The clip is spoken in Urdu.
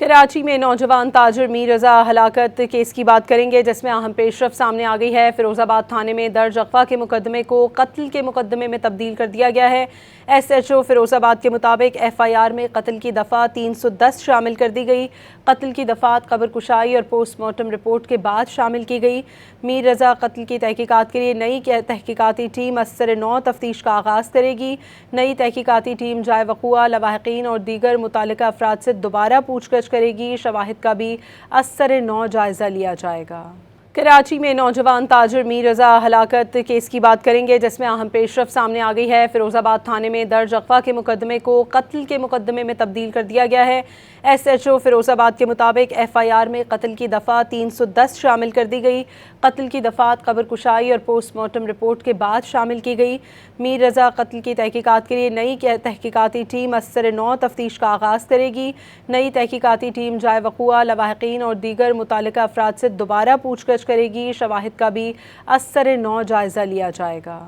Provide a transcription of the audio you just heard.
کراچی میں نوجوان تاجر میر رضا ہلاکت کیس کی بات کریں گے، جس میں اہم پیش رفت سامنے آ گئی ہے۔ فیروز آباد تھانے میں درج اغوا کے مقدمے کو قتل کے مقدمے میں تبدیل کر دیا گیا ہے۔ ایس ایچ او فیروز آباد کے مطابق ایف آئی آر میں قتل کی دفعہ 310 شامل کر دی گئی۔ قتل کی دفعات قبر کشائی اور پوسٹ مارٹم رپورٹ کے بعد شامل کی گئی۔ میر رضا قتل کی تحقیقات کے لیے نئی تحقیقاتی ٹیم ازسر-9 تفتیش کا آغاز کرے گی۔ نئی تحقیقاتی ٹیم جائے وقوع، لواحقین اور دیگر متعلقہ افراد سے دوبارہ پوچھ گچھ کرے گی۔ شواہد کا بھی ازسر-9 جائزہ لیا جائے گا۔ کراچی میں نوجوان تاجر میر رضا ہلاکت کیس کی بات کریں گے، جس میں اہم پیش رفت سامنے آ گئی ہے۔ فیروز آباد تھانے میں درج اغوا کے مقدمے کو قتل کے مقدمے میں تبدیل کر دیا گیا ہے۔ ایس ایچ او فیروز آباد کے مطابق ایف آئی آر میں قتل کی دفعہ 310 شامل کر دی گئی۔ قتل کی دفعات قبر کشائی اور پوسٹ مارٹم رپورٹ کے بعد شامل کی گئی۔ میر رضا قتل کی تحقیقات کے لیے نئی تحقیقاتی ٹیم ازسر-9 تفتیش کا آغاز کرے گی۔ نئی تحقیقاتی ٹیم جائے وقوع، لواحقین اور دیگر متعلقہ افراد سے دوبارہ پوچھ گچھ کرے گی۔ شواہد کا بھی ازسر-9 جائزہ لیا جائے گا۔